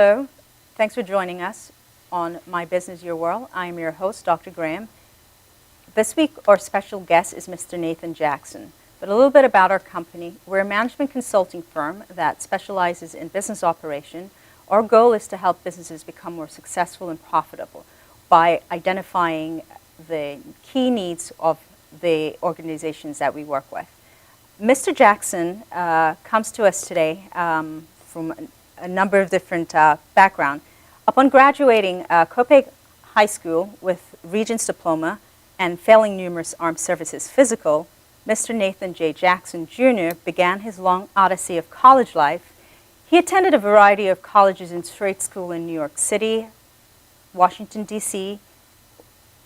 Hello, thanks for joining us on My Business, Your World. I am your host, Dr. Graham. This week, our special guest is Mr. Nathan Jackson. But a little bit about our company. We're a management consulting firm that specializes in business operation. Our goal is to help businesses become more successful and profitable by identifying the key needs of the organizations that we work with. Mr. Jackson comes to us today from a number of different backgrounds. Upon graduating Copiague High School with Regents Diploma and failing numerous armed services physical, Mr. Nathan J. Jackson Jr. began his long odyssey of college life. He attended a variety of colleges and trade school in New York City, Washington, D.C.,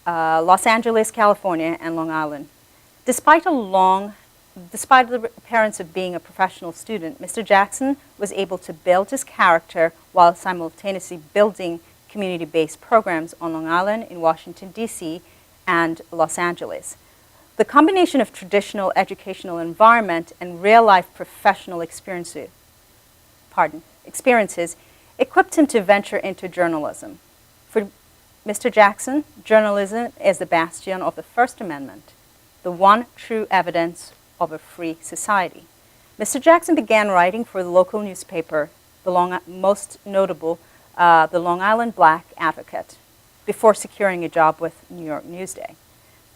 Los Angeles, California, and Long Island. Despite the appearance of being a professional student, Mr. Jackson was able to build his character while simultaneously building community-based programs on Long Island, in Washington, D.C., and Los Angeles. The combination of traditional educational environment and real-life professional experiences equipped him to venture into journalism. For Mr. Jackson, journalism is the bastion of the First Amendment, the one true evidence of a free society. Mr. Jackson began writing for the local newspaper, most notable, the Long Island Black Advocate, before securing a job with New York Newsday.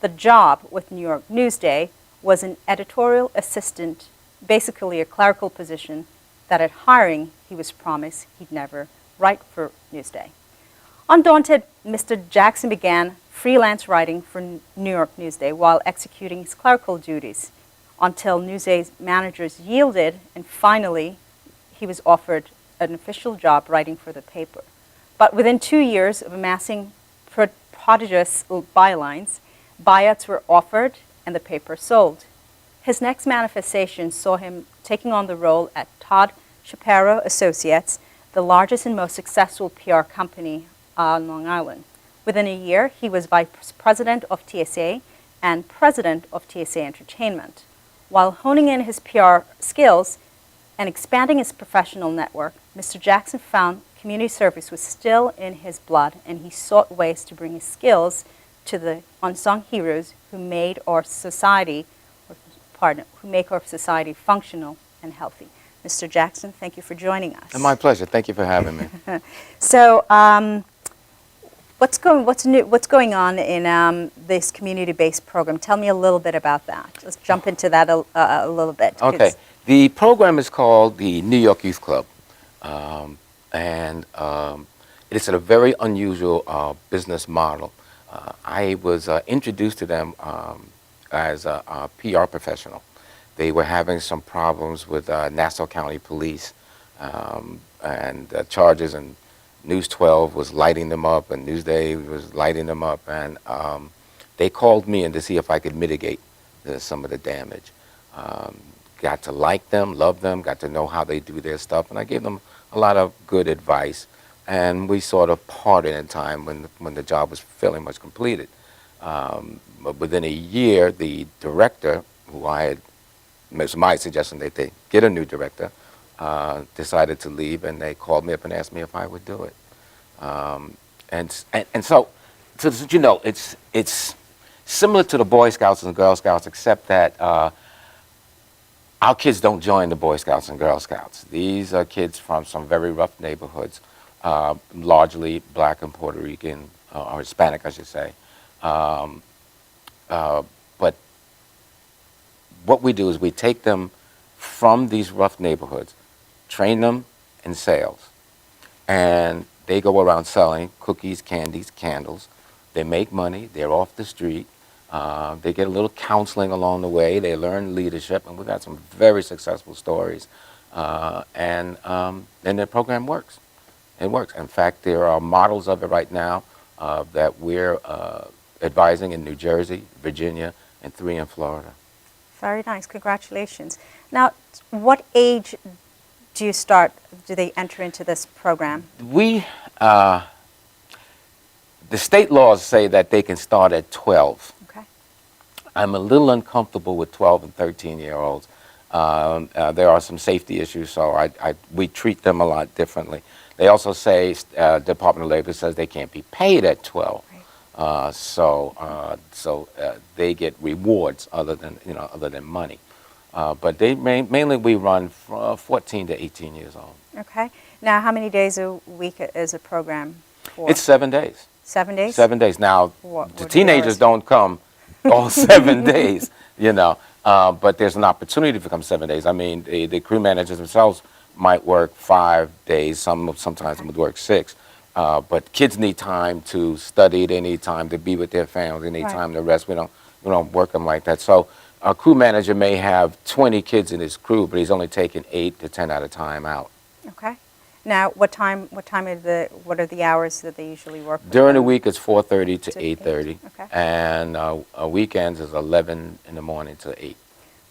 The job with New York Newsday was an editorial assistant, basically a clerical position that at hiring he was promised he'd never write for Newsday. Undaunted, Mr. Jackson began freelance writing for New York Newsday while executing his clerical duties until Newsday's managers yielded, and finally he was offered an official job writing for the paper. But within 2 years of amassing prodigious bylines, buyouts were offered and the paper sold. His next manifestation saw him taking on the role at Todd Shapiro Associates, the largest and most successful PR company on Long Island. Within a year, he was vice president of TSA and president of TSA Entertainment. While honing in his PR skills and expanding his professional network, Mr. Jackson found community service was still in his blood, and he sought ways to bring his skills to the unsung heroes who make our society functional and healthy. Mr. Jackson, thank you for joining us. My pleasure. Thank you for having me. So, what's going on in this community-based program? Tell me a little bit about that. Let's jump into that a little bit. Okay. The program is called the New York Youth Club, and it's a very unusual business model. I was introduced to them as a PR professional. They were having some problems with Nassau County Police and charges, and News 12 was lighting them up, and Newsday was lighting them up, and they called me in to see if I could mitigate some of the damage. Got to like them, love them, got to know how they do their stuff, and I gave them a lot of good advice, and we sort of parted in time when the job was fairly much completed. But within a year, the director, who I had, it was my suggestion that they get a new director, decided to leave, and they called me up and asked me if I would do it. So you know, it's similar to the Boy Scouts and Girl Scouts, except that our kids don't join the Boy Scouts and Girl Scouts. These are kids from some very rough neighborhoods, largely black and Puerto Rican, or Hispanic, I should say. But what we do is we take them from these rough neighborhoods, train them in sales, and they go around selling cookies, candies, candles. They make money. They're off the street. They get a little counseling along the way. They learn leadership, and we've got some very successful stories. And the program works. It works. In fact, there are models of it right now that we're advising in New Jersey, Virginia, and 3 in Florida. Very nice. Congratulations. Now, what age do they enter into this program? The state laws say that they can start at 12. Okay. I'm a little uncomfortable with 12 and 13-year-olds. There are some safety issues, so we treat them a lot differently. They also say Department of Labor says they can't be paid at 12. Right. So they get rewards other than money. But mainly we run 14 to 18 years old. Okay. Now, how many days a week is a program for? It's 7 days. 7 days? 7 days. Now, What the are the teenagers hours? don't come all 7 days, but there's an opportunity to come 7 days. I mean, the crew managers themselves might work 5 days. Sometimes would work 6. But kids need time to study. They need time to be with their families. They need Right. time to rest. We don't work them like that. So a crew manager may have 20 kids in his crew, but he's only taking 8 to 10 at a time out. Okay. Now, what are the hours that they usually work with During the them? week, it's 4:30 to To 8:30, 8, okay. and weekends is 11 in the morning to 8.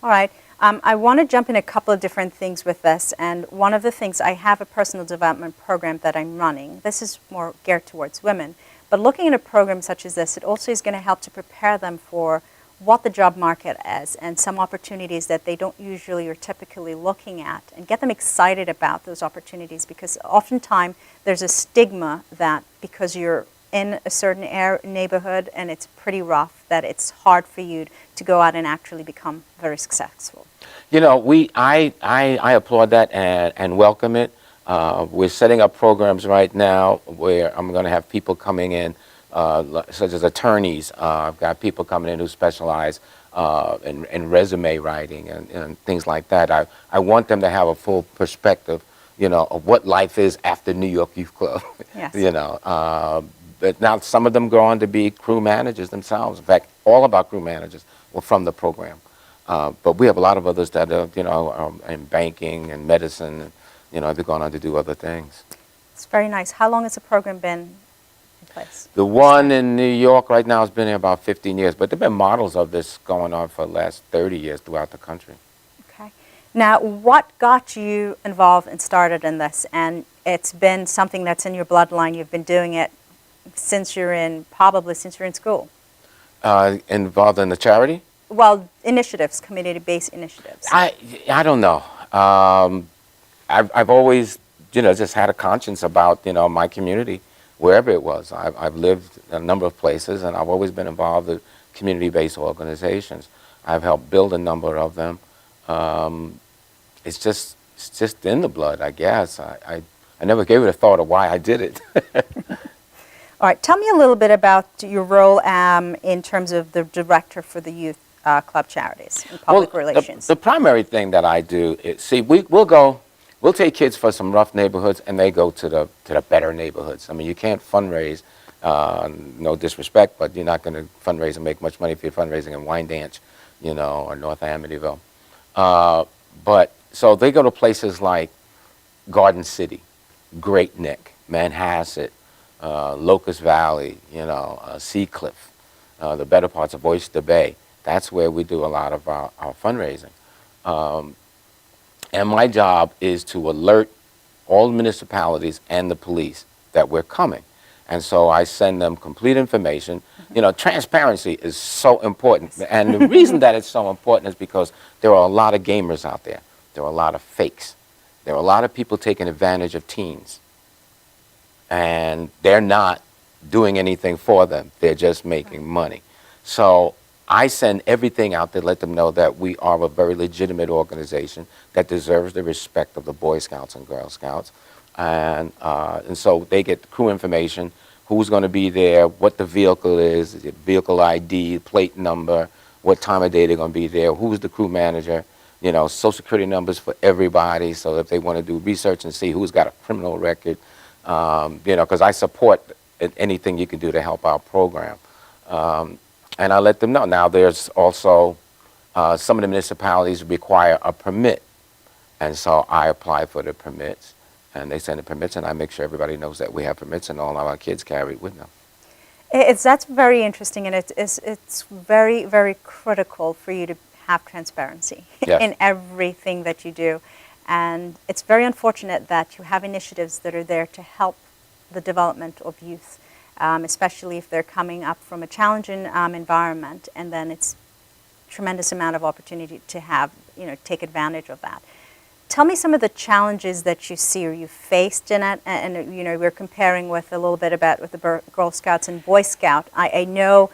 All right. I want to jump in a couple of different things with this, and one of the things, I have a personal development program that I'm running. This is more geared towards women, but looking at a program such as this, it also is going to help to prepare them for what the job market is and some opportunities that they don't usually or typically looking at, and get them excited about those opportunities, because oftentimes there's a stigma that because you're in a certain neighborhood and it's pretty rough, that it's hard for you to go out and actually become very successful. I applaud that and welcome it. We're setting up programs right now where I'm going to have people coming in, such as attorneys. I've got people coming in who specialize in resume writing and things like that. I want them to have a full perspective, of what life is after New York Youth Club. Yes. But now some of them go on to be crew managers themselves. In fact, all of our crew managers were from the program. But we have a lot of others that are, in banking and medicine, they've gone on to do other things. It's very nice. How long has the program been in place? The one in New York right now has been here about 15 years, but there have been models of this going on for the last 30 years throughout the country. Okay. Now, what got you involved and started in this? And it's been something that's in your bloodline. You've been doing it probably since you're in school. Involved in the charity? Well, initiatives, community-based initiatives. I don't know. I've always, just had a conscience about, my community, wherever it was. I've lived in a number of places, and I've always been involved with community-based organizations. I've helped build a number of them. It's just in the blood, I guess. I never gave it a thought of why I did it. All right. Tell me a little bit about your role in terms of the director for the youth club charities and public relations. The primary thing that I do is, we'll take kids for some rough neighborhoods, and they go to the better neighborhoods. I mean, you can't fundraise, no disrespect, but you're not going to fundraise and make much money if you're fundraising in Wyandanch, or North Amityville. So they go to places like Garden City, Great Neck, Manhasset, Locust Valley, Seacliff, the better parts of Oyster Bay. That's where we do a lot of our fundraising. And my job is to alert all municipalities and the police that we're coming. And so I send them complete information. Transparency is so important. And the reason that it's so important is because there are a lot of gamers out there. There are a lot of fakes. There are a lot of people taking advantage of teens. And they're not doing anything for them. They're just making money. So I send everything out to let them know that we are a very legitimate organization that deserves the respect of the Boy Scouts and Girl Scouts. And so they get crew information, who's going to be there, what the vehicle is, vehicle ID, plate number, what time of day they're going to be there, who's the crew manager, Social Security numbers for everybody, so if they want to do research and see who's got a criminal record, because I support anything you can do to help our program. And I let them know. Now, there's also some of the municipalities require a permit. And so I apply for the permits, and they send the permits, and I make sure everybody knows that we have permits, and all of our kids carry it with them. That's very interesting, and it's very, very critical for you to have transparency Yes. in everything that you do. And it's very unfortunate that you have initiatives that are there to help the development of youth, especially if they're coming up from a challenging environment, and then it's tremendous amount of opportunity to have, take advantage of that. Tell me some of the challenges that you see or you faced in it, and we're comparing with a little bit about with the Girl Scouts and Boy Scout. I know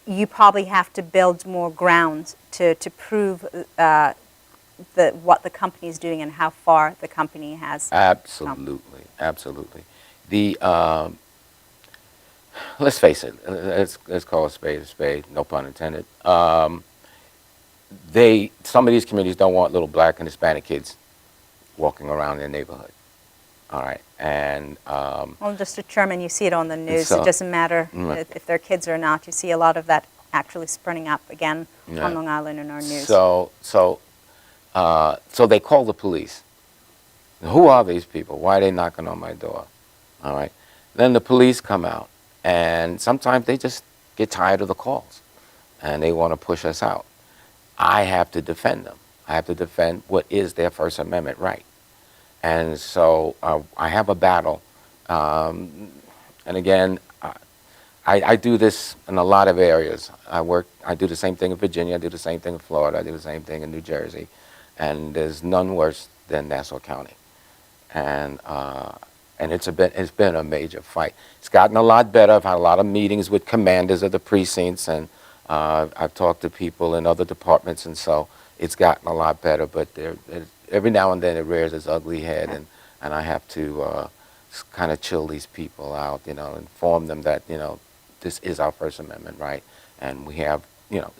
you probably have to build more grounds to prove what the company is doing and how far the company has Absolutely, absolutely. The let's face it. Let's call a spade. No pun intended. Some of these communities don't want little black and Hispanic kids walking around their neighborhood. All right, and well, just a term, and you see it on the news. So, it doesn't matter if they're kids or not. You see a lot of that actually springing up again on Long Island in our news. So they call the police. Who are these people? Why are they knocking on my door? All right. Then the police come out, and sometimes they just get tired of the calls, and they want to push us out. I have to defend them. I have to defend what is their First Amendment right. And so I have a battle. And again, I do this in a lot of areas. I do the same thing in Virginia, I do the same thing in Florida, I do the same thing in New Jersey. And there's none worse than Nassau County. And it's been a major fight. It's gotten a lot better. I've had a lot of meetings with commanders of the precincts, and I've talked to people in other departments, and so it's gotten a lot better. But every now and then it rears its ugly head, and I have to kind of chill these people out, inform them that, this is our First Amendment right, and we have,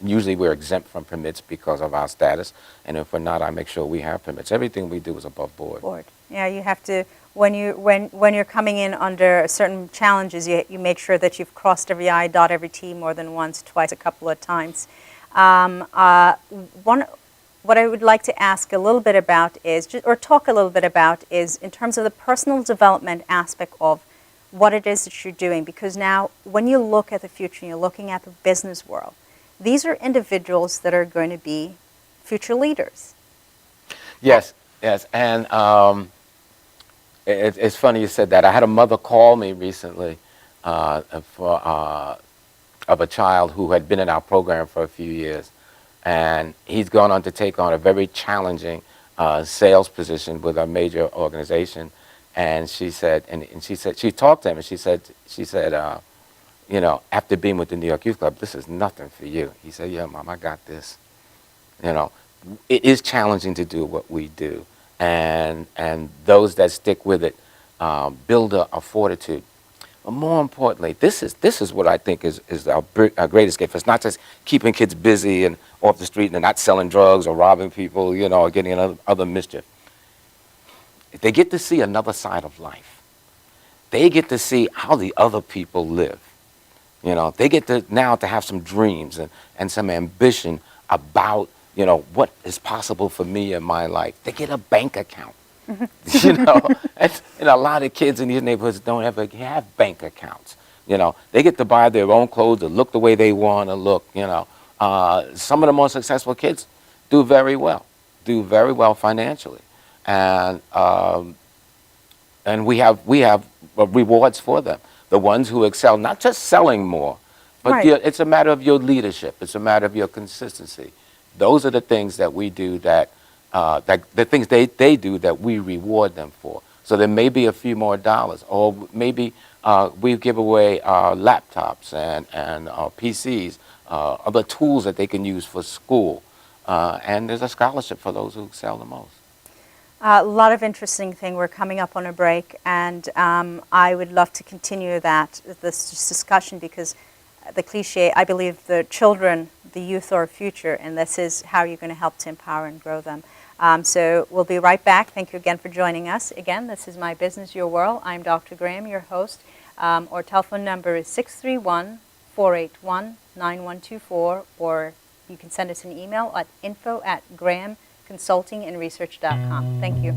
usually we're exempt from permits because of our status, and if we're not, I make sure we have permits. Everything we do is above board. Yeah, you have to, when you're coming in under certain challenges, you make sure that you've crossed every I, dot every T more than once, twice, a couple of times. What I would like to ask a little bit about is, or talk a little bit about, is in terms of the personal development aspect of what it is that you're doing. Because now, when you look at the future, and you're looking at the business world, these are individuals that are going to be future leaders. Yes, and it's funny you said that. I had a mother call me recently of a child who had been in our program for a few years. And he's gone on to take on a very challenging sales position with a major organization. And she said, she talked to him, and she said, after being with the New York Youth Club, this is nothing for you. He said, yeah, Mom, I got this. It is challenging to do what we do. And those that stick with it build a fortitude. But more importantly, this is what I think is our greatest gift. It's not just keeping kids busy and off the street and they're not selling drugs or robbing people, or getting in other mischief. They get to see another side of life. They get to see how the other people live. They get to now to have some dreams and some ambition about, what is possible for me in my life. They get a bank account. And a lot of kids in these neighborhoods don't ever have bank accounts. They get to buy their own clothes to look the way they want to look. Some of the most successful kids do very well financially, and we have rewards for them. The ones who excel, not just selling more, but right. It's a matter of your leadership. It's a matter of your consistency. Those are the things that we do that the things they do that we reward them for. So there may be a few more dollars, or maybe we give away laptops and PCs, other tools that they can use for school, and there's a scholarship for those who excel the most. A lot of interesting thing. We're coming up on a break, and I would love to continue this discussion, because the cliche, I believe the children, the youth are our future, and this is how you're going to help to empower and grow them. So we'll be right back. Thank you again for joining us. Again, this is My Business, Your World. I'm Dr. Graham, your host. Our telephone number is 631-481-9124, or you can send us an email at info@grahamconsultingandresearch.com. Thank you.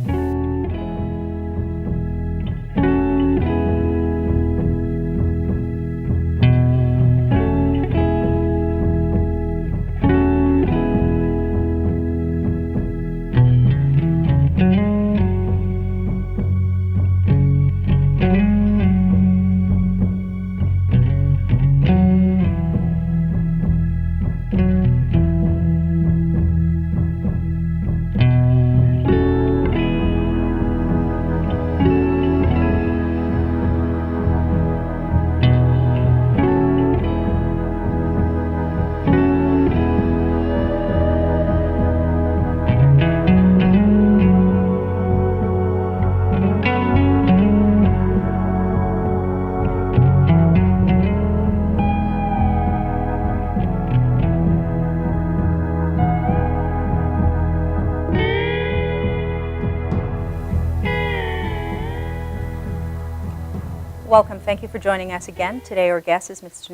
welcome. Thank you for joining us again. Today our guest is Mr.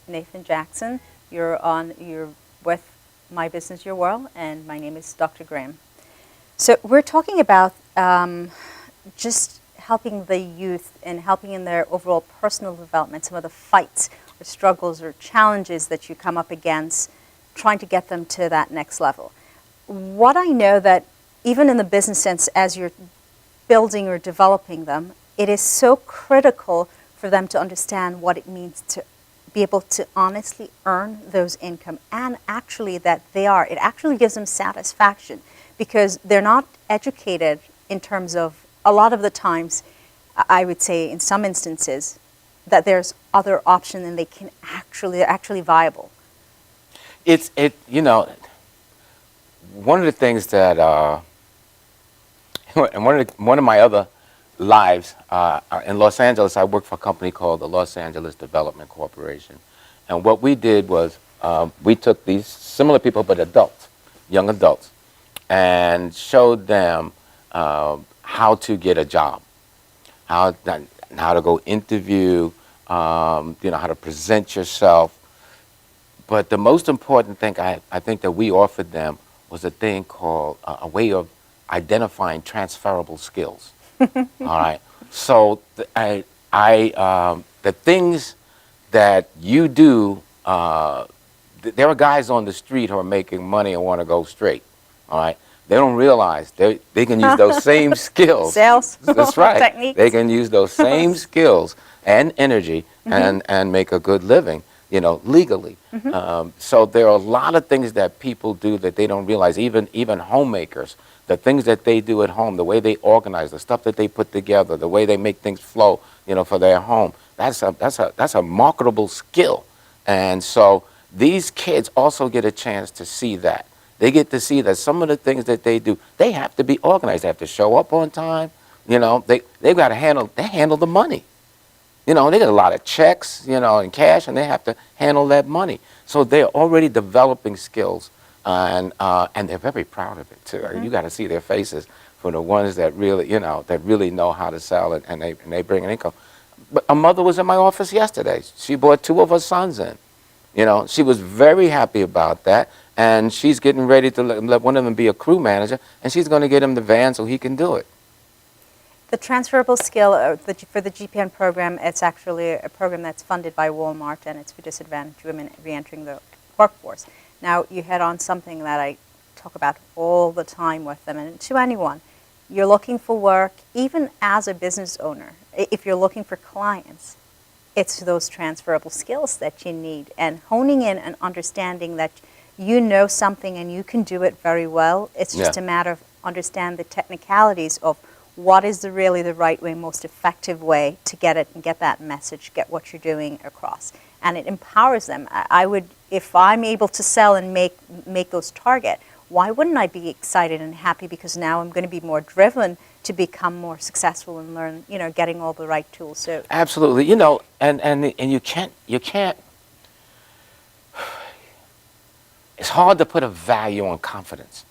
Nathan Jackson. You're with My Business, Your World, and my name is Dr. Graham. So we're talking about just helping the youth and helping in their overall personal development, some of the fights or struggles or challenges that you come up against, trying to get them to that next level. What I know that even in the business sense, as you're building or developing them, it is so critical for them to understand what it means to be able to honestly earn those income, and actually that it actually gives them satisfaction, because they're not educated in terms of, a lot of the times, I would say in some instances, that there's other options and they're actually viable. One of the things that, and one of my other lives in Los Angeles, I worked for a company called the Los Angeles Development Corporation, and what we did was we took these similar people, but adults, young adults, and showed them how to get a job, how to go interview, how to present yourself. But the most important thing I think that we offered them was a thing called a way of identifying transferable skills. All right. So the things that you do, there are guys on the street who are making money and want to go straight. All right. They don't realize they can use those same skills. Sales. That's right. Techniques. They can use those same skills and energy and make a good living, legally. So there are a lot of things that people do that they don't realize, even homemakers. The things that they do at home, the way they organize, the stuff that they put together, the way they make things flow, for their home. That's a marketable skill. And so these kids also get a chance to see that. They get to see that some of the things that they do, they have to be organized. They have to show up on time. They've got to handle the money. They get a lot of checks, and cash, and they have to handle that money. So they're already developing skills, and they're very proud of it too. You got to see their faces for the ones that really know how to sell it, and they bring an income. But a mother was in my office yesterday. She brought 2 of her sons in. She was very happy about that, and she's getting ready to let one of them be a crew manager, and she's going to get him the van so he can do it. The transferable skill for the GPN program, it's actually a program that's funded by Walmart, and it's for disadvantaged women re-entering the workforce. Now, you hit on something that I talk about all the time with them, and to anyone. You're looking for work, even as a business owner. If you're looking for clients, it's those transferable skills that you need, and honing in and understanding that you know something and you can do it very well. It's just a matter of understand the technicalities of what is really the right way, most effective way to get it and get that message, get what you're doing across. And it empowers them. I would, if I'm able to sell and make those target, why wouldn't I be excited and happy? Because now I'm going to be more driven to become more successful and learn, getting all the right tools. So absolutely, and you can't. It's hard to put a value on confidence.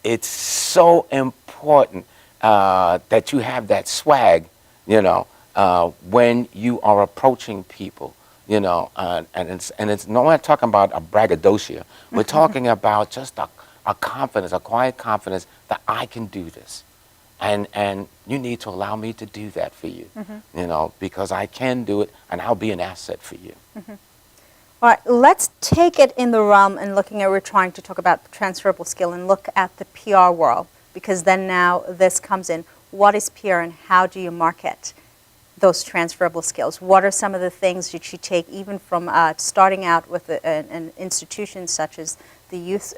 It's so important that you have that swag, when you are approaching people, and it's no, we're not talking about a braggadocio. We're talking about just a confidence, a quiet confidence that I can do this, and you need to allow me to do that for you, because I can do it, and I'll be an asset for you. All right, let's take it in the realm and we're trying to talk about transferable skill and look at the PR world, because then now this comes in. What is PR and how do you market those transferable skills? What are some of the things that you take even from starting out with an institution such as the youth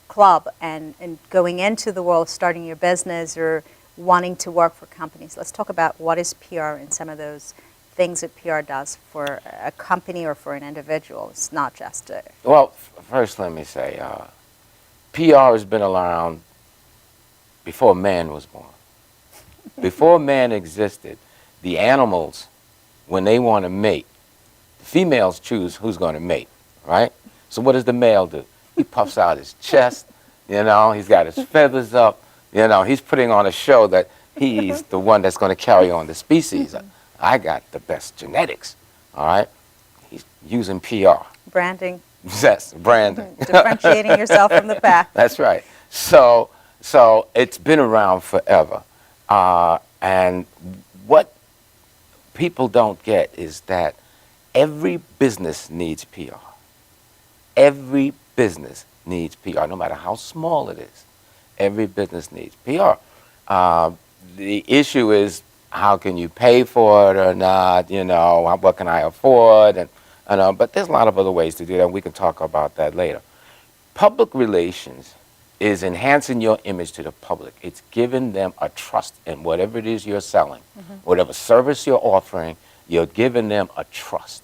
club and going into the world, starting your business or wanting to work for companies? Let's talk about what is PR and some of those things that PR does for a company or for an individual. It's not just a... Well, first let me say, PR has been around before man was born. Before man existed, the animals, when they want to mate, the females choose who's going to mate, right? So what does the male do? He puffs out his chest, he's got his feathers up, he's putting on a show that he's the one that's going to carry on the species. I got the best genetics, all right? He's using PR. Branding. Yes, branding. Differentiating yourself from the pack. That's right. So it's been around forever. And what people don't get is that every business needs PR. Every business needs PR, no matter how small it is. Every business needs PR. The issue is, how can you pay for it or not? You know, what can I afford? But there's a lot of other ways to do that. We can talk about that later. Public relations is enhancing your image to the public. It's giving them a trust in whatever it is you're selling, whatever service you're offering. You're giving them a trust.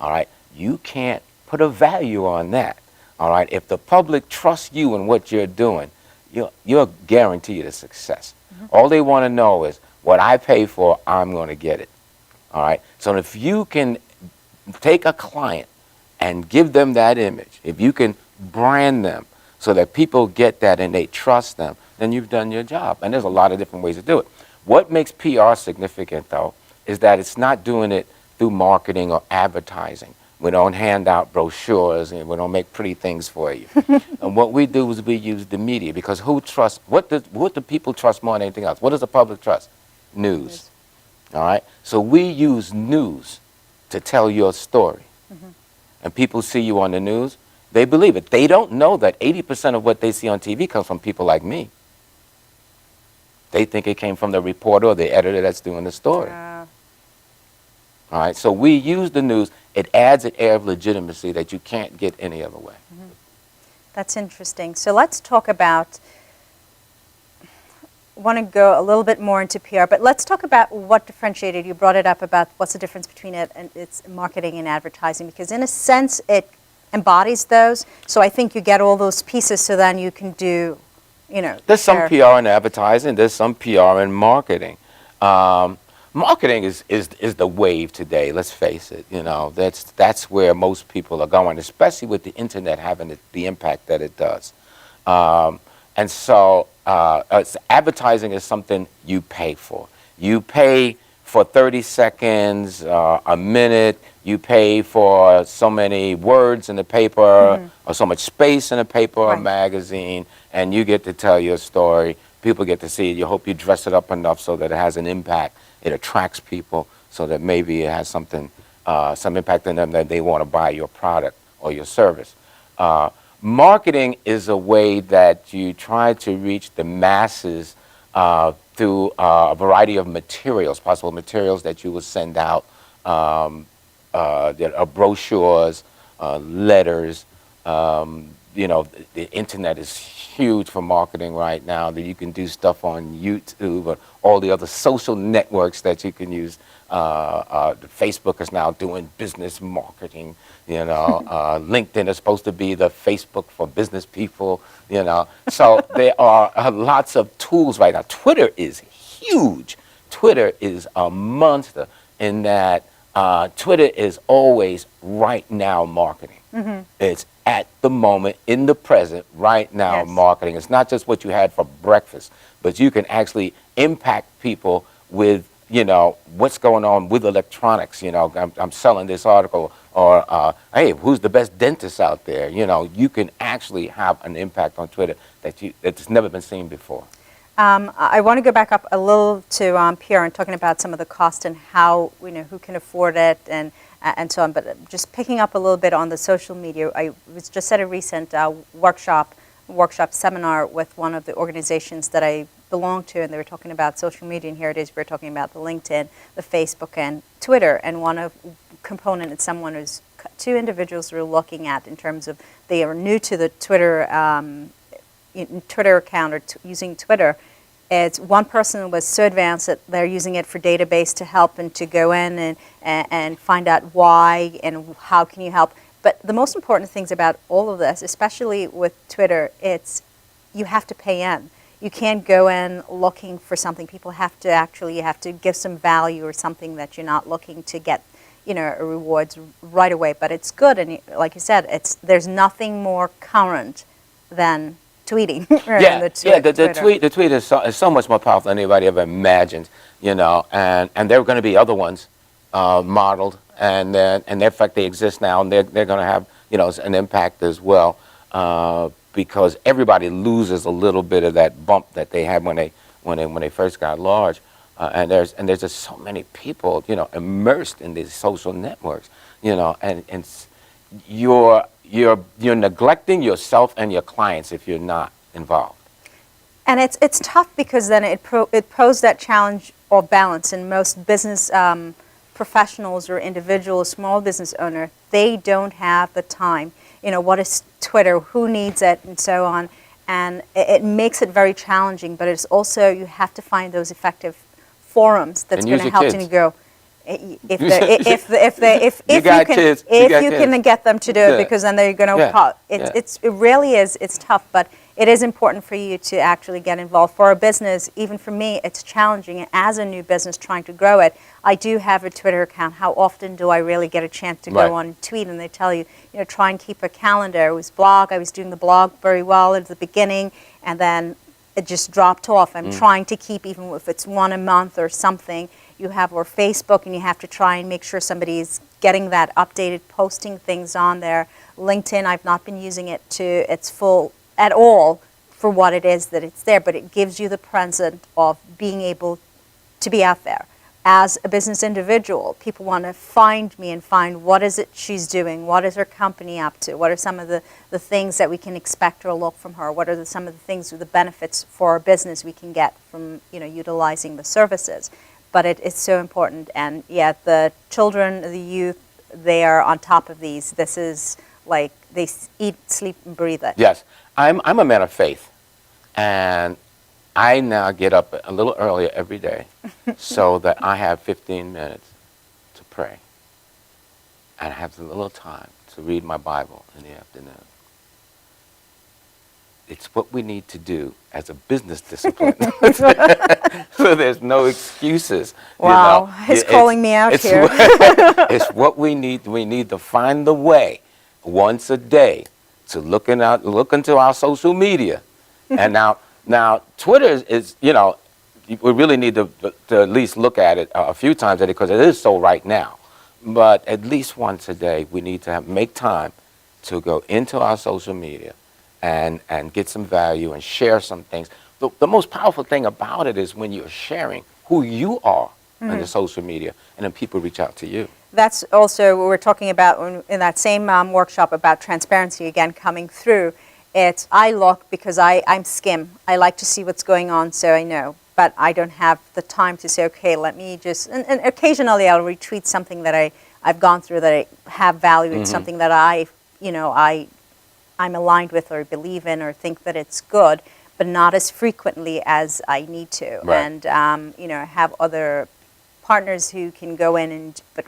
All right, you can't put a value on that. All right, if the public trusts you and what you're doing, you're guaranteed a success. All they want to know is, what I pay for, I'm going to get it. All right, so if you can take a client and give them that image, if you can brand them so that people get that and they trust them, then you've done your job. And there's a lot of different ways to do it. What makes PR significant, though, is that it's not doing it through marketing or advertising. We don't hand out brochures and we don't make pretty things for you. And what we do is we use the media, because who trusts, what do people trust more than anything else? What does the public trust? News. All right? So we use news to tell your story. And people see you on the news, they believe it. They don't know that 80% of what they see on TV comes from people like me. They think it came from the reporter or the editor that's doing the story. All right, so we use the news. It adds an air of legitimacy that you can't get any other way. That's interesting. So let's talk about, I want to go a little bit more into PR, but let's talk about what differentiated. You brought it up about what's the difference between it and its marketing and advertising, because in a sense it embodies those. So I think you get all those pieces, so then you can do, you know. There's some PR in advertising. There's some PR in marketing. Marketing is the wave today. Let's face it. You know, that's where most people are going, especially with the internet having the impact that it does. And so advertising is something you pay for. You pay for 30 seconds, a minute. You pay for so many words in the paper, or so much space in a paper or magazine, and you get to tell your story. People get to see it. You hope you dress it up enough so that it has an impact. It attracts people so that maybe it has something, some impact on them, that they want to buy your product or your service. Marketing is a way that you try to reach the masses through a variety of materials, possible materials that you will send out, brochures, letters. You know, the internet is huge for marketing right now, that you can do stuff on YouTube or all the other social networks that you can use. Facebook is now doing business marketing, you know. LinkedIn is supposed to be the Facebook for business people, you know. So there are lots of tools right now. Twitter is huge. Twitter is a monster in that Twitter is always right now marketing. It's at the moment, in the present, right now marketing. It's not just what you had for breakfast, but you can actually impact people with, you know, what's going on with electronics. You know, I'm selling this article, or hey, who's the best dentist out there? You know, you can actually have an impact on Twitter that's never been seen before. I want to go back up a little to PR and talking about some of the cost and how, you know, who can afford it and so on. But just picking up a little bit on the social media, I was just at a recent workshop seminar with one of the organizations that I belong to, and they were talking about social media. And here it is, we're talking about the LinkedIn, the Facebook, and Twitter. And one of component is someone who's two individuals we're looking at in terms of they are new to the Twitter Twitter account or using Twitter. It's one person was so advanced that they're using it for database to help and to go in and find out why and how can you help. But the most important things about all of this, especially with Twitter, it's you have to pay in. You can't go in looking for something. People have to actually, you have to give some value or something that you're not looking to get, you know, rewards right away. But it's good, and like you said, there's nothing more current than tweeting. Yeah, and the tweet is so much more powerful than anybody ever imagined, you know, and there are going to be other ones modeled, and in fact they exist now, and they're going to have, you know, an impact as well, because everybody loses a little bit of that bump that they had when they first got large, and there's just so many people, you know, immersed in these social networks, you know, and you're neglecting yourself and your clients if you're not involved. And it's tough because then it poses that challenge or balance. And most business professionals or individuals, small business owner, they don't have the time. You know, what is Twitter? Who needs it? And so on. And it makes it very challenging. But it's also, you have to find those effective forums that's going to help you go. If you can get them to do it, because then they're going to. It really is. It's tough, but it is important for you to actually get involved. For a business, even for me, it's challenging. As a new business trying to grow it, I do have a Twitter account. How often do I really get a chance to go on and tweet? And they tell you, try and keep a calendar. It was blog. I was doing the blog very well at the beginning, and then it just dropped off. I'm trying to keep, even if it's one a month or something. You have our Facebook, and you have to try and make sure somebody's getting that updated, posting things on there. LinkedIn, I've not been using it to its full at all for what it is that it's there, but it gives you the present of being able to be out there. As a business individual, people want to find me and find what is it she's doing, what is her company up to, what are some of the things that we can expect or look from her, what are some of the things, the benefits for our business we can get from utilizing the services. But it's so important, and the children, the youth, they are on top of these. This is like they eat, sleep, and breathe it. Yes, I'm a man of faith, and I now get up a little earlier every day so that I have 15 minutes to pray, and I have a little time to read my Bible in the afternoon. It's what we need to do as a business discipline. So there's no excuses. Wow, he's calling me out here. It's what we need. We need to find the way once a day to look into our social media. And now Twitter is, we really need to at least look at it a few times a day, because it is so right now. But at least once a day, we need to make time to go into our social media and get some value and share some things. The most powerful thing about it is when you're sharing who you are on the social media, and then people reach out to you. That's also what we're talking about in that same workshop about transparency, again, coming through. It's, I look because I'm skim. I like to see what's going on, so I know. But I don't have the time to say, okay, let me just, and occasionally I'll retweet something that I've gone through that I have value in, something that I'm aligned with or believe in or think that it's good, but not as frequently as I need to. Right. And, have other partners who can go in, but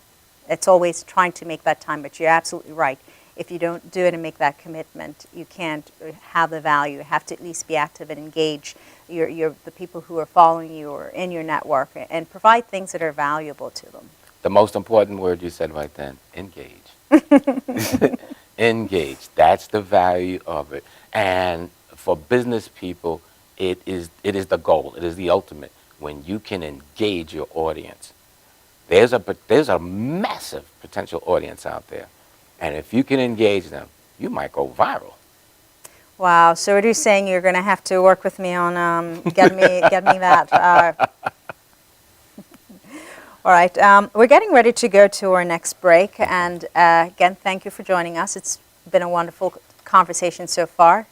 it's always trying to make that time. But you're absolutely right. If you don't do it and make that commitment, you can't have the value. You have to at least be active and engage the people who are following you or in your network, and provide things that are valuable to them. The most important word you said right then, engage. Engage. That's the value of it. And for business people, it is the goal. It is the ultimate. When you can engage your audience, there's a massive potential audience out there, and if you can engage them, you might go viral. Wow. So what are you saying? You're going to have to work with me on get me that. All right, we're getting ready to go to our next break, and again, thank you for joining us. It's been a wonderful conversation so far.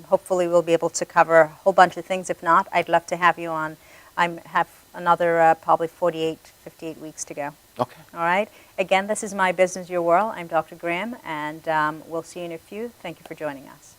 Hopefully we'll be able to cover a whole bunch of things. If not, I'd love to have you on. I have another probably 58 weeks to go. Okay. All right. Again, this is My Business, Your World. I'm Dr. Graham, and we'll see you in a few. Thank you for joining us.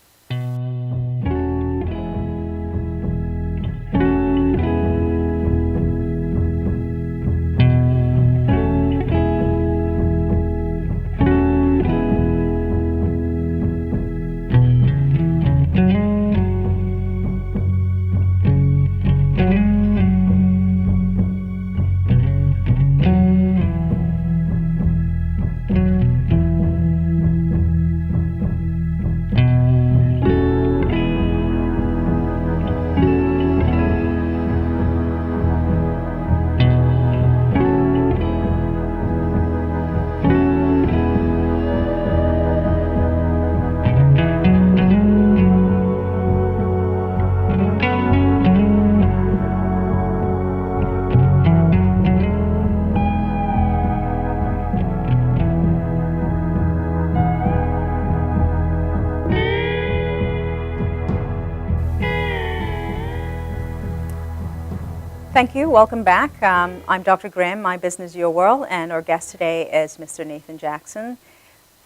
Thank you. Welcome back. I'm Dr. Graham, My Business, Your World, and our guest today is Mr. Nathan Jackson.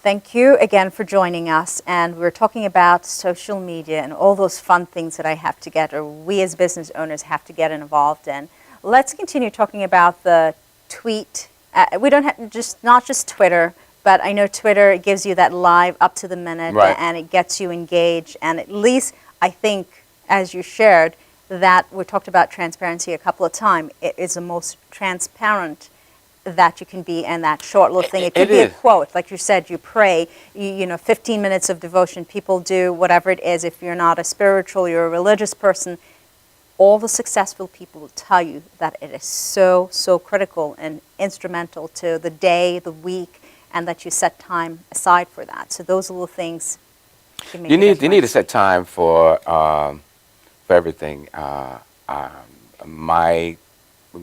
Thank you again for joining us. And we're talking about social media and all those fun things that I have to get, or we as business owners have to get involved in. Let's continue talking about the tweet. We don't have not just Twitter, but I know Twitter gives you that live up to the minute, Right. and it gets you engaged. And at least I think, as you shared, that we talked about transparency a couple of times. It is the most transparent that you can be in that short little thing. It could be a quote, like you said, you pray, you know, 15 minutes of devotion. People do whatever it is. If you're not a spiritual, you're a religious person, all the successful people will tell you that it is so, so critical and instrumental to the day, the week, and that you set time aside for that. So those little things can make You a need difference. to set time for everything. My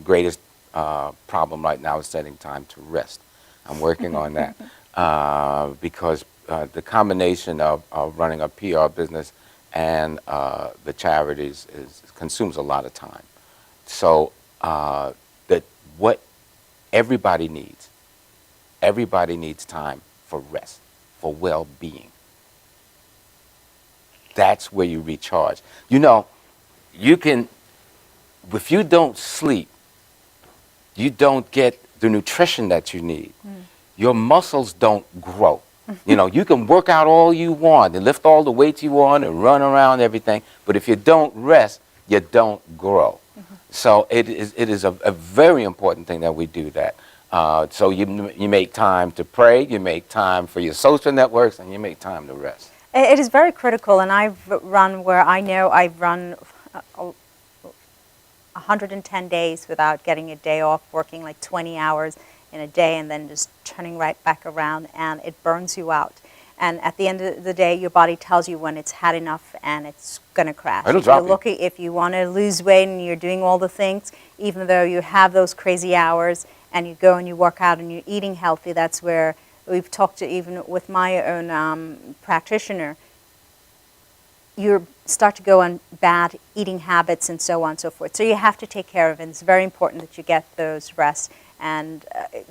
greatest problem right now is setting time to rest. I'm working on that because the combination of running a PR business and the charities consumes a lot of time. So that what everybody needs time for rest, for well-being. That's where you recharge. You know, you can, if you don't sleep, you don't get the nutrition that you need. Your muscles don't grow. You know, you can work out all you want and lift all the weights you want and run around everything, but if you don't rest, you don't grow. So it is a very important thing that we do that. So you make time to pray, you make time for your social networks, and you make time to rest. It is very critical, and I've run where I know I've run 110 days without getting a day off, working like 20 hours in a day and then just turning right back around, and it burns you out. And at the end of the day, your body tells you when it's had enough and it's going to crash. It'll drop you. If you want to lose weight and you're doing all the things, even though you have those crazy hours and you go and you work out and you're eating healthy, that's where we've talked to, even with my own practitioner, you start to go on bad eating habits and so on and so forth. So you have to take care of it. It's very important that you get those rests. And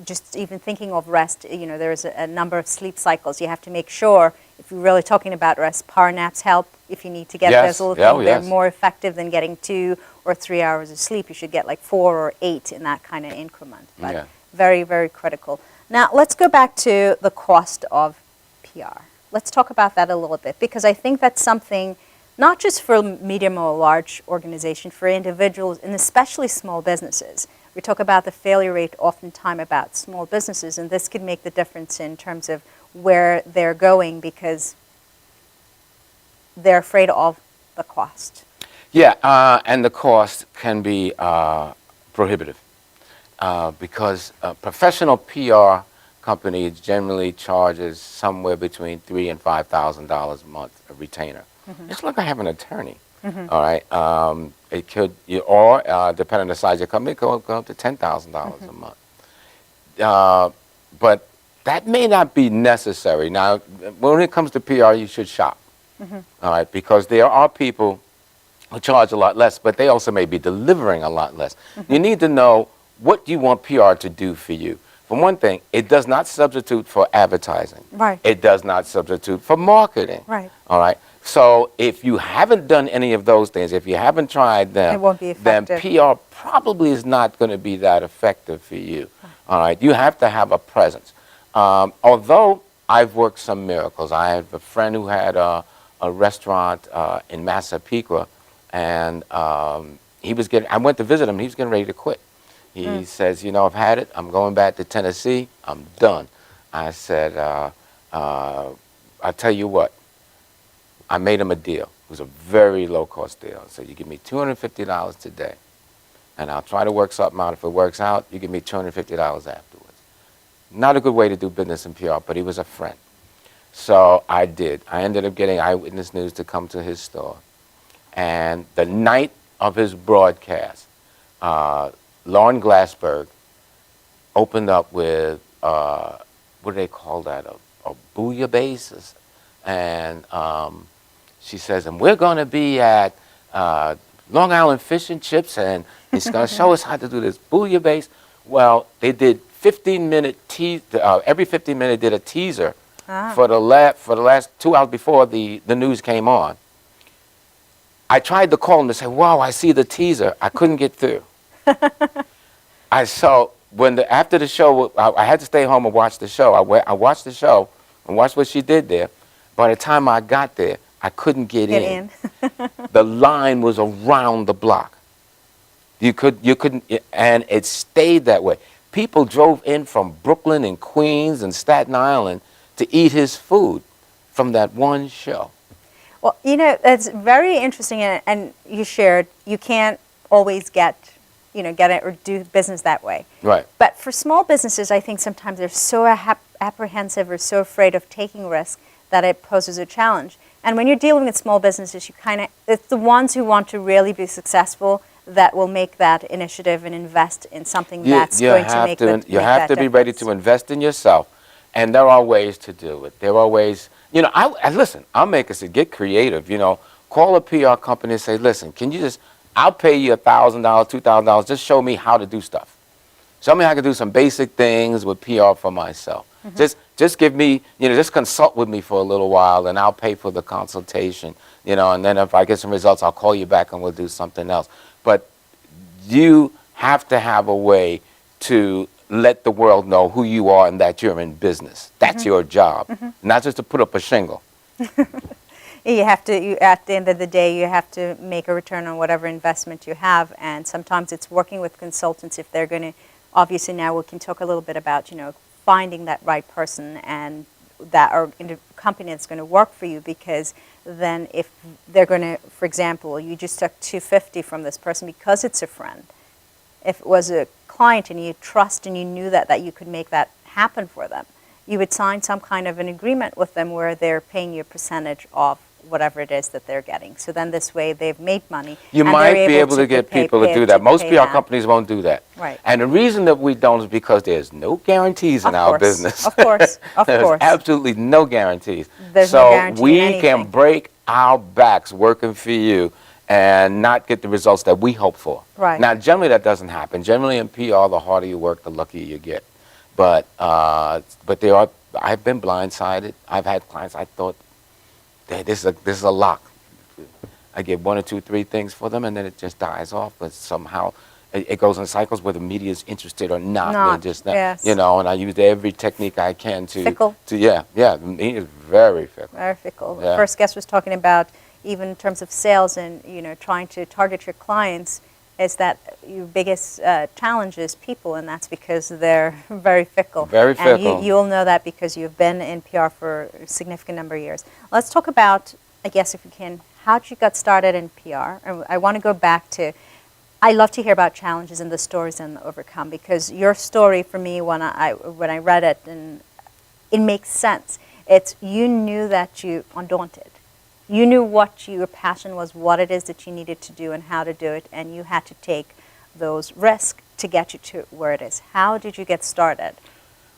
just even thinking of rest, you know, there's a number of sleep cycles. You have to make sure, if you're really talking about rest, power naps help if you need to get those little things. They're more effective than getting 2 or 3 hours of sleep. You should get like 4 or 8 in that kind of increment. But very, very critical. Now, let's go back to the cost of PR. Let's talk about that a little bit, because I think that's something, not just for medium or large organization, for individuals and especially small businesses. We talk about the failure rate oftentimes about small businesses, and this could make the difference in terms of where they're going because they're afraid of the cost. Yeah, and the cost can be prohibitive because a professional PR company generally charges somewhere between $3,000 and $5,000 a month a retainer. It's like I have an attorney. All right, it could, or depending on the size of your company, it could go up to $10,000 a month. But that may not be necessary. Now, when it comes to PR, you should shop. All right, because there are people who charge a lot less, but they also may be delivering a lot less. You need to know what you want PR to do for you. For one thing, it does not substitute for advertising. Right. It does not substitute for marketing. Right. All right. So if you haven't done any of those things, if you haven't tried them, it won't be then effective. PR probably is not going to be that effective for you. All right. You have to have a presence. Although I've worked some miracles. I have a friend who had a restaurant in Massapequa, and he was getting. I went to visit him. He was getting ready to quit. He says, "You know, I've had it. I'm going back to Tennessee. I'm done." I said, "I'll tell you what." I made him a deal. It was a very low-cost deal. I said, "You give me $250 today, and I'll try to work something out. If it works out, you give me $250 afterwards." Not a good way to do business in PR, but he was a friend. So I did. I ended up getting Eyewitness News to come to his store. And the night of his broadcast, Lauren Glassberg opened up with, what do they call that, a bouillabaisse? And she says, "And we're going to be at Long Island fish and chips, and he's going to show us how to do this bouillabaisse. Well, they did 15-minute every 15 minutes did a teaser for the last 2 hours before the news came on. I tried to call him to say, "Wow, I see the teaser." I couldn't get through. After the show, I had to stay home and watch the show. I watched the show and watched what she did there. By the time I got there, I couldn't get in. The line was around the block. You couldn't, and it stayed that way. People drove in from Brooklyn and Queens and Staten Island to eat his food from that one show. Well, you know, that's very interesting, and you shared you can't always get it or do business that way. Right. But for small businesses, I think sometimes they're so apprehensive or so afraid of taking risk that it poses a challenge. And when you're dealing with small businesses, it's the ones who want to really be successful that will make that initiative and invest in something that's going to make that You have to be ready to invest in yourself, and there are ways to do it. There are ways, listen, I'll make us get creative, call a PR company and say, listen, I'll pay you $1,000, $2,000, just show me how to do stuff. Show me how to do some basic things with PR for myself. Mm-hmm. Just give me, just consult with me for a little while, and I'll pay for the consultation, and then if I get some results, I'll call you back and we'll do something else. But you have to have a way to let the world know who you are and that you're in business. That's your job, not just to put up a shingle. At the end of the day, you have to make a return on whatever investment you have, and sometimes it's working with consultants if they're going to, obviously now we can talk a little bit about, finding that right person and that or in a company that's going to work for you, because then if they're going to, for example, you just took $250 from this person because it's a friend. If it was a client and you trust and you knew that you could make that happen for them, you would sign some kind of an agreement with them where they're paying you a percentage of whatever it is that they're getting. So then this way they've made money. You might be able to get people to do that. Most PR companies won't do that. Right. And the reason that we don't is because there's no guarantees in our business. Of course. There's absolutely no guarantees. There's no guarantee we in can break our backs working for you and not get the results that we hope for. Right. Now, generally that doesn't happen. Generally in PR, the harder you work, the luckier you get. But I've been blindsided. I've had clients I thought, this is a lock. I get 1 or 2, 3 things for them, and then it just dies off. But somehow it goes in cycles whether the media is interested or not. They're just not, yes. and I use every technique I can to. Fickle. The media is very fickle. Very fickle. Yeah. The first guest was talking about even in terms of sales and trying to target your clients. Is that your biggest challenge is people, and that's because they're very fickle. Very fickle. And you'll know that because you've been in PR for a significant number of years. Let's talk about, I guess if you can, how you got started in PR. And I want to go back to, I love to hear about challenges and the stories and the overcome, because your story for me, when I read it, and it makes sense. It's you knew that you undaunted. You knew what your passion was, what it is that you needed to do and how to do it, and you had to take those risks to get you to where it is. How did you get started?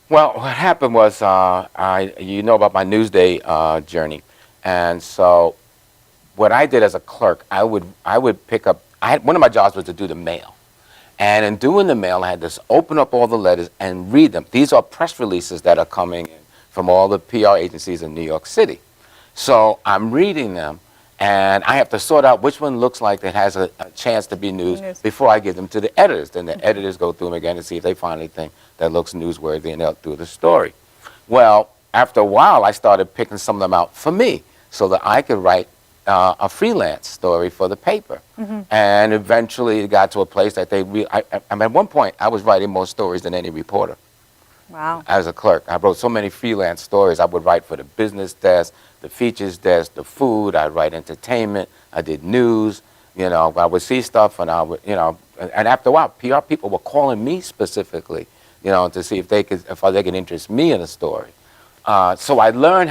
Well, what happened was, you know about my Newsday journey, and so what I did as a clerk, I would pick up. One of my jobs was to do the mail, and in doing the mail, I had to open up all the letters and read them. These are press releases that are coming in from all the PR agencies in New York City. So I'm reading them, and I have to sort out which one looks like it has a chance to be news before I give them to the editors. Then the editors go through them again and see if they find anything that looks newsworthy, and they'll do the story. Well, after a while, I started picking some of them out for me so that I could write a freelance story for the paper. And eventually it got to a place that at one point, I was writing more stories than any reporter. Wow. As a clerk, I wrote so many freelance stories. I would write for the business desk, the features desk, the food. I'd write entertainment. I did news. I would see stuff, and I would, and after a while, PR people were calling me specifically, to see if they could interest me in a story. So I learned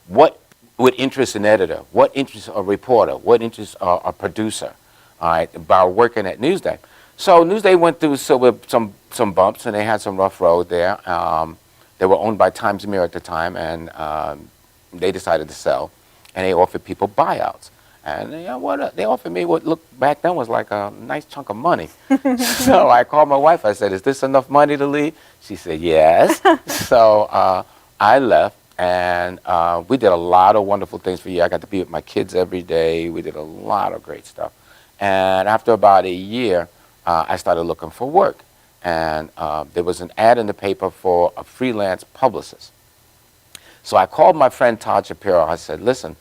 what would interest an editor, what interests a reporter, what interests a producer, all right, by working at Newsday. So Newsday went through some bumps, and they had some rough road there. They were owned by Times Mirror at the time, and they decided to sell, and they offered people buyouts. And they offered me what looked back then was like a nice chunk of money. So I called my wife. I said, "Is this enough money to leave?" She said, "Yes." So I left, and we did a lot of wonderful things for you. I got to be with my kids every day. We did a lot of great stuff. And after about a year, I started looking for work. And there was an ad in the paper for a freelance publicist. So I called my friend Todd Shapiro. I said, "Listen,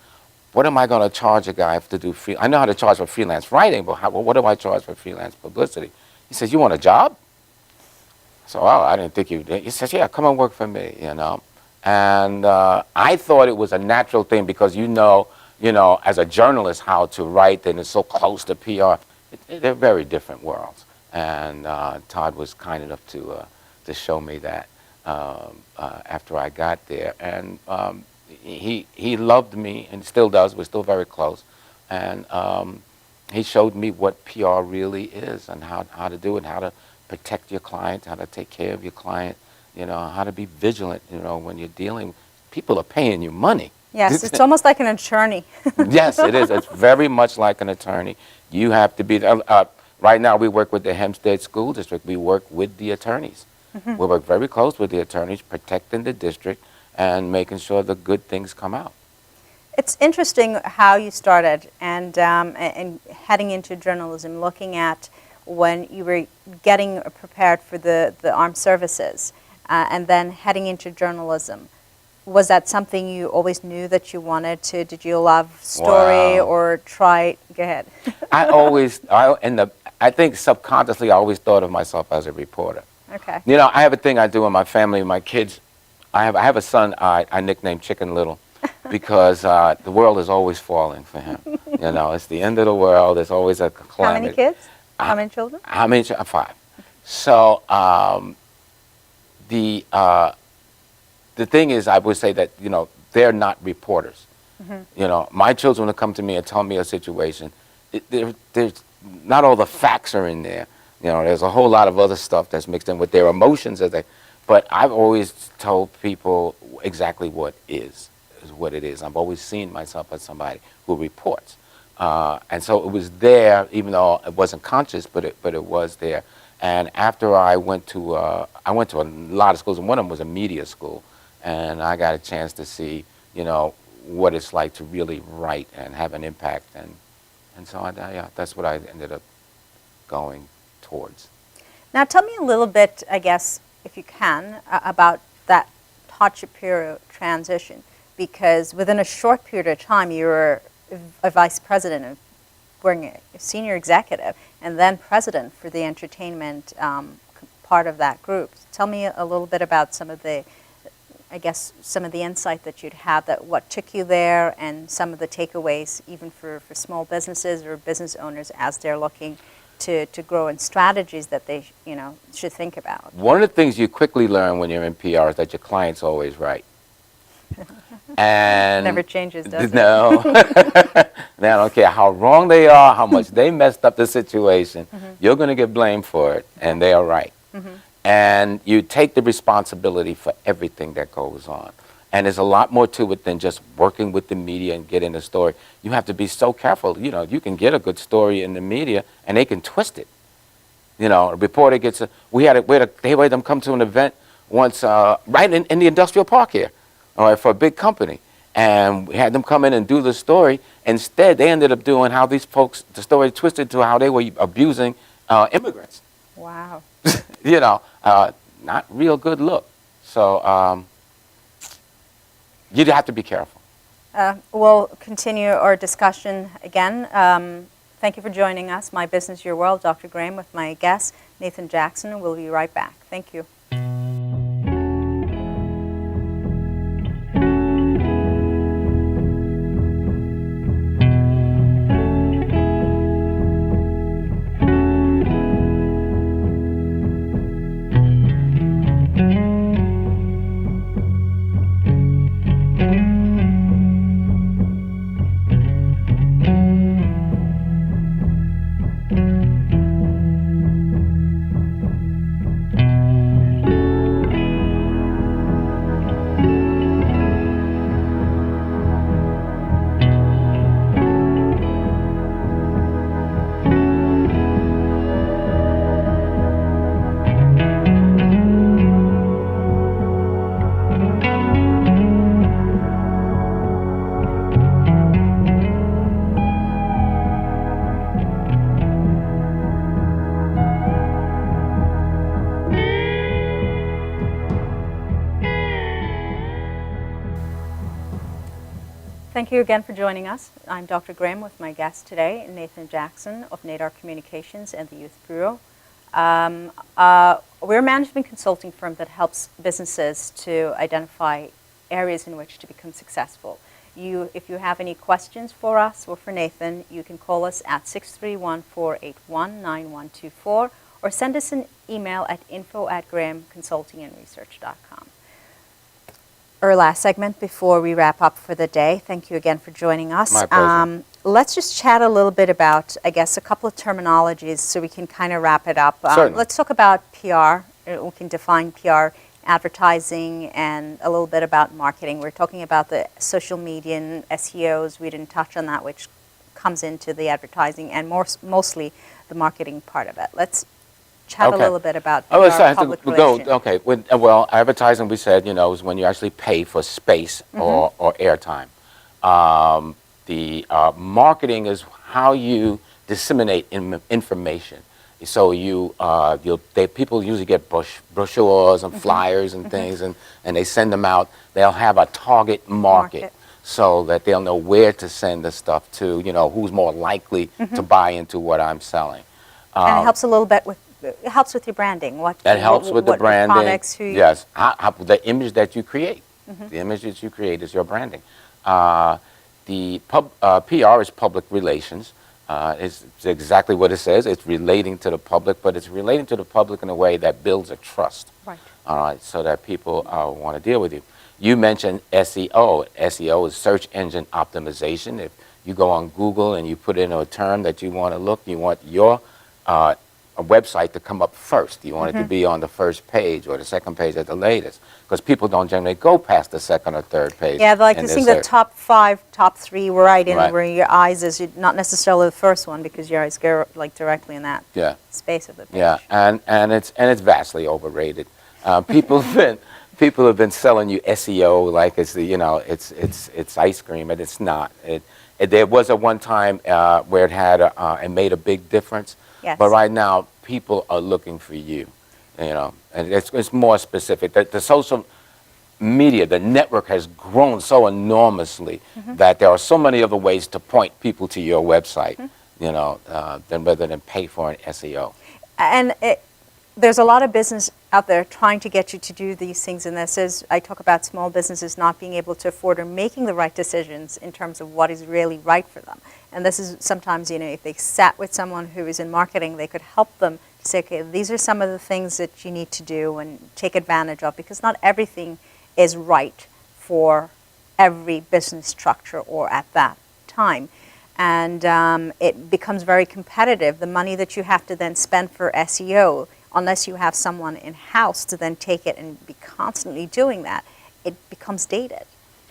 what am I going to charge a guy to do free? I know how to charge for freelance writing, but what do I charge for freelance publicity?" He says, "You want a job?" So, "Oh, I didn't think you did." He says, "Yeah, come and work for me, you know." And I thought it was a natural thing because as a journalist, how to write, and it's so close to PR. They're very different worlds. And Todd was kind enough to show me that after I got there. And he loved me and still does. We're still very close. And he showed me what PR really is and how to do it, how to protect your client, how to take care of your client, how to be vigilant, when you're dealing. People are paying you money. Yes, it's almost like an attorney. Yes, it is. It's very much like an attorney. You have to be, right now we work with the Hempstead School District. We work with the attorneys. Mm-hmm. We work very close with the attorneys, protecting the district and making sure the good things come out. It's interesting how you started and heading into journalism, looking at when you were getting prepared for the armed services and then heading into journalism. Was that something you always knew that you wanted to? Did you love story or try? Go ahead. I think subconsciously I always thought of myself as a reporter. Okay. I have a thing I do in my family, my kids. I have a son I nicknamed Chicken Little because the world is always falling for him. It's the end of the world. There's always a calamity. How many kids? How many children? How many? 5. So the thing is, I would say that, they're not reporters. Mm-hmm. My children will come to me and tell me a situation. There's not all the facts are in there. There's a whole lot of other stuff that's mixed in with their emotions. But I've always told people exactly what is what it is. I've always seen myself as somebody who reports. And so it was there, even though it wasn't conscious, but it was there. And after I went to a lot of schools, and one of them was a media school. And I got a chance to see, what it's like to really write and have an impact. And so, that's what I ended up going towards. Now, tell me a little bit, I guess, if you can, about that Todd Shapiro transition. Because within a short period of time, you were a vice president of a senior executive, and then president for the entertainment part of that group. Tell me a little bit about some of the insight that you'd have, that what took you there, and some of the takeaways, even for small businesses or business owners as they're looking to grow, and strategies that they should think about. One of the things you quickly learn when you're in PR is that your client's always right. And never changes, does it? No. They don't care how wrong they are, how much they messed up the situation. Mm-hmm. You're going to get blamed for it, and they are right. Mm-hmm. And you take the responsibility for everything that goes on. And there's a lot more to it than just working with the media and getting a story. You have to be so careful. You can get a good story in the media, and they can twist it. A reporter gets we had them come to an event once right in the industrial park here, all right, for a big company. And we had them come in and do the story. Instead, they ended up doing how these folks, the story twisted to how they were abusing immigrants. Wow. Not real good look. So you'd have to be careful. We'll continue our discussion again. Thank you for joining us. My Business, Your World, Dr. Graham, with my guest, Nathan Jackson. We'll be right back. Thank you. Thank you again for joining us. I'm Dr. Graham with my guest today, Nathan Jackson of NADAR Communications and the Youth Bureau. We're a management consulting firm that helps businesses to identify areas in which to become successful. If you have any questions for us or for Nathan, you can call us at 631-481-9124 or send us an email at info@grahamconsultingandresearch.com. Our last segment before we wrap up for the day. Thank you again for joining us. My pleasure. Let's just chat a little bit about, I guess, a couple of terminologies so we can kind of wrap it up. Certainly. Let's talk about PR. We can define PR, advertising, and a little bit about marketing. We're talking about the social media and SEOs. We didn't touch on that, which comes into the advertising and mostly the marketing part of it. Let's chat a little bit about PR, public relations. Okay. Well, advertising, we said, is when you actually pay for space or airtime. The marketing is how you disseminate information. So people usually get brochures and flyers and things, and they send them out. They'll have a target market so that they'll know where to send the stuff to. Who's more likely to buy into what I'm selling. And it helps a little bit with. It helps with your branding. That helps with the branding. Products, yes, the image that you create. The image that you create is your branding. The PR is public relations. It's exactly what it says. It's relating to the public, but it's relating to the public in a way that builds a trust. Right. All right, so that people want to deal with you. You mentioned SEO. SEO is search engine optimization. If you go on Google and you put in a term that you want to look, you want your a website to come up first. You want it to be on the first page or the second page at the latest, because people don't generally go past the second or third page. Yeah, like to see the top 5, top 3 right in where your eyes is, not necessarily the first one, because your eyes go like directly in that space of the page. Yeah, and it's vastly overrated. People have been selling you SEO like it's it's ice cream, and it's not. There was a one time where it made a big difference. Yes. But right now, people are looking for you, and it's more specific. The social media, the network has grown so enormously that there are so many other ways to point people to your website, rather than pay for an SEO. And there's a lot of business out there trying to get you to do these things, and I talk about small businesses not being able to afford or making the right decisions in terms of what is really right for them. And this is sometimes, if they sat with someone who is in marketing, they could help them to say, okay, these are some of the things that you need to do and take advantage of, because not everything is right for every business structure or at that time. And it becomes very competitive. The money that you have to then spend for SEO, unless you have someone in-house to then take it and be constantly doing that, it becomes dated.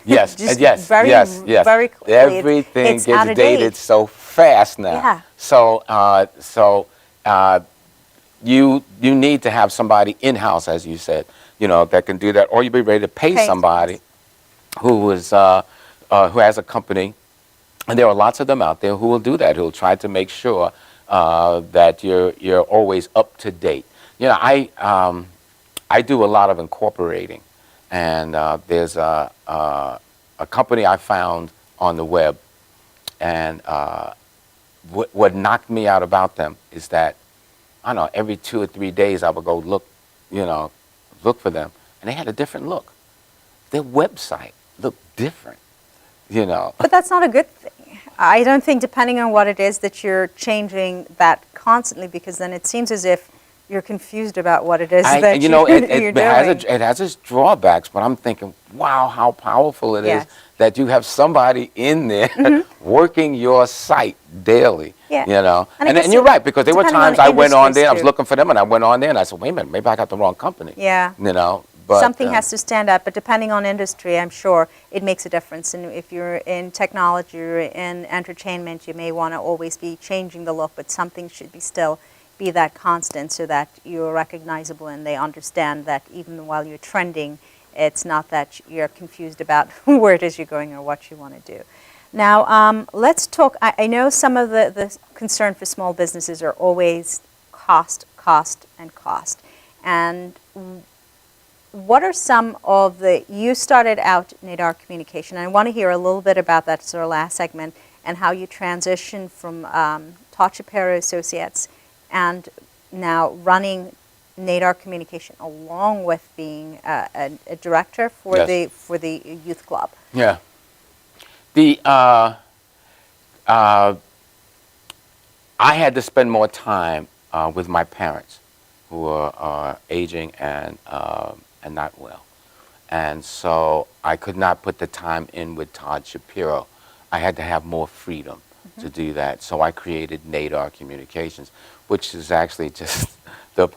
Yes, yes. Very quickly. Everything it's gets dated so fast now. Yeah. So you need to have somebody in-house, as you said, that can do that, or you'll be ready to pay somebody who has a company, and there are lots of them out there who will do that, who will try to make sure that you're always up to date. I do a lot of incorporating. And there's a company I found on the web, and what knocked me out about them is that, I don't know, every 2 or 3 days I would go look for them, and they had a different look. Their website looked different, But that's not a good thing. I don't think, depending on what it is, that you're changing that constantly, because then it seems as if you're confused about what it is that you're doing. It has its drawbacks, but I'm thinking, wow, how powerful it is that you have somebody in there working your site daily. Yeah. And you're right, because there were times I went on there, I was looking for them, and I went on there, and I said, wait a minute, maybe I got the wrong company. Yeah. But something has to stand out, but depending on industry, I'm sure it makes a difference. And if you're in technology or in entertainment, you may want to always be changing the look, but something should still be that constant, so that you're recognizable and they understand that even while you're trending, it's not that you're confused about where it is you're going or what you want to do. Now, let's talk. I know some of the concern for small businesses are always cost, and cost. And what are some of you started out Nadar Communication, and I want to hear a little bit about that sort of last segment and how you transitioned from Todd Shapiro Associates and now running Nadar Communication along with being a director for Yes. the youth club. Yeah. The I had to spend more time with my parents, who are aging and not well, and so I could not put the time in with Todd Shapiro. I had to have more freedom to do that, so I created Nadar Communications, which is actually just the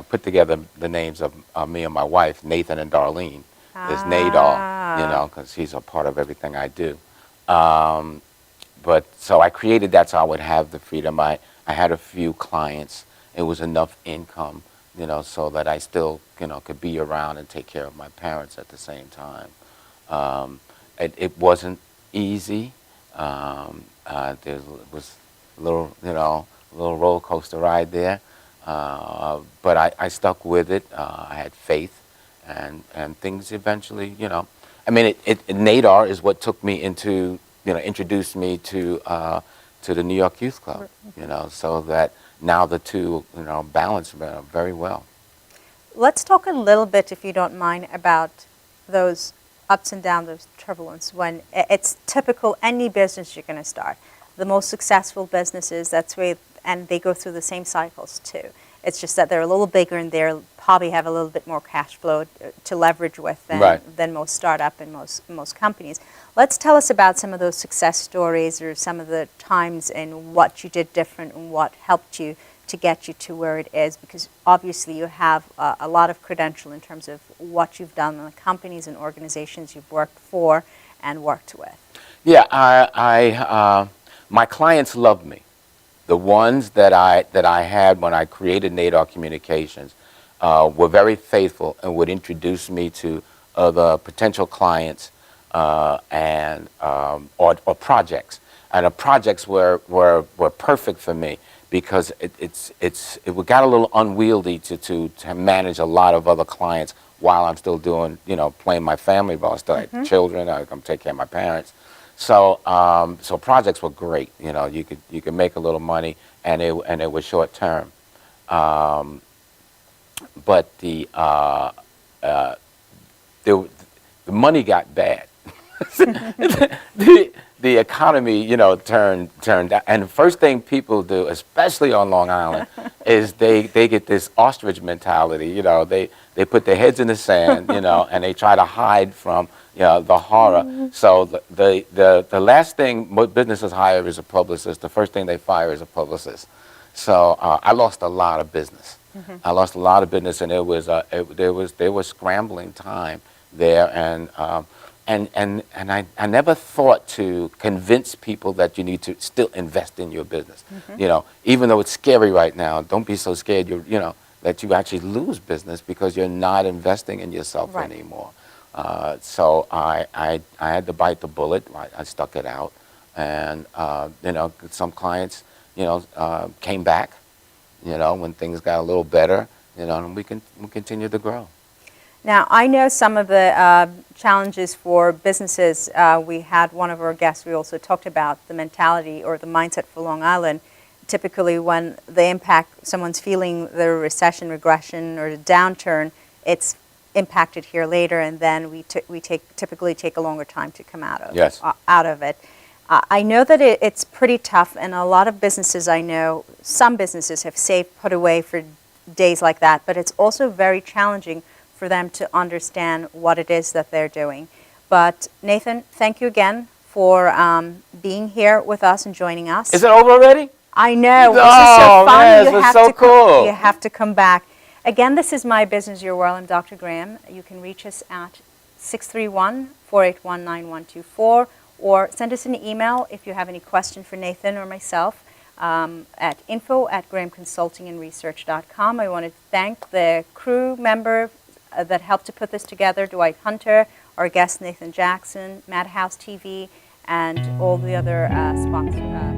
put together the names of me and my wife, Nathan and Darlene. Is Nadar, you know, because he's a part of everything I do. But so I created that so I would have the freedom. I had a few clients. It was enough income, you know, so that I still, you know, could be around and take care of my parents at the same time. It wasn't easy. There was a little, you know, a little roller coaster ride there. But I stuck with it. I had faith, and things eventually, you know. I mean, Nadar is what took me into, you know, introduced me to the New York Youth Club, you know, so that now the two, you know, balance very well. Let's talk a little bit, if you don't mind, about those ups and downs, those turbulence, when it's typical any business you're going to start. The most successful businesses, that's where, and they go through the same cycles too. It's just that they're a little bigger and they probably have a little bit more cash flow to leverage with than most startup and most companies. Let's tell us about some of those success stories or some of the times and what you did different and what helped you to get you to where it is, because obviously you have a lot of credential in terms of what you've done in the companies and organizations you've worked for and worked with. Yeah, my clients loved me. The ones that I had when I created Nadar Communications were very faithful and would introduce me to other potential clients and or projects. And the projects were perfect for me because it got a little unwieldy to manage a lot of other clients while I'm still doing, you know, playing my family role. I still had children. I'm taking care of my parents. So so projects were great. You know, you could make a little money, and it was short term. But the money got bad. the economy, you know, turned down. And the first thing people do, especially on Long Island, is they get this ostrich mentality. You know, they put their heads in the sand, you know, and they try to hide from, you know, the horror. So the last thing businesses hire is a publicist. The first thing they fire is a publicist. So I lost a lot of business. I lost a lot of business, and there was scrambling time there, and I never thought to convince people that you need to still invest in your business. You know, even though it's scary right now, don't be so scared. You know that you actually lose business because you're not investing in yourself anymore. So I had to bite the bullet. I stuck it out, and you know, some clients, you know, came back. You know, when things got a little better, you know, and we continued to grow. Now, I know some of the challenges for businesses. We had one of our guests, we also talked about the mentality or the mindset for Long Island. Typically, when the impact, someone's feeling the recession, regression, or the downturn, it's impacted here later, and then we typically take a longer time to come out of it. I know that it's pretty tough, and a lot of businesses, I know, some businesses have saved, put away for days like that, but it's also very challenging for them to understand what it is that they're doing. But Nathan, thank you again for being here with us and joining us. Is it over already? I know. Oh, this is so fun. Man, this was so cool. You have to come back. Again, this is My Business, Your World. I'm Dr. Graham. You can reach us at 631-481-9124, or send us an email if you have any question for Nathan or myself at info@grahamconsultingandresearch.com. I want to thank the crew member that helped to put this together, Dwight Hunter, our guest Nathan Jackson, Madhouse TV, and all the other sponsors.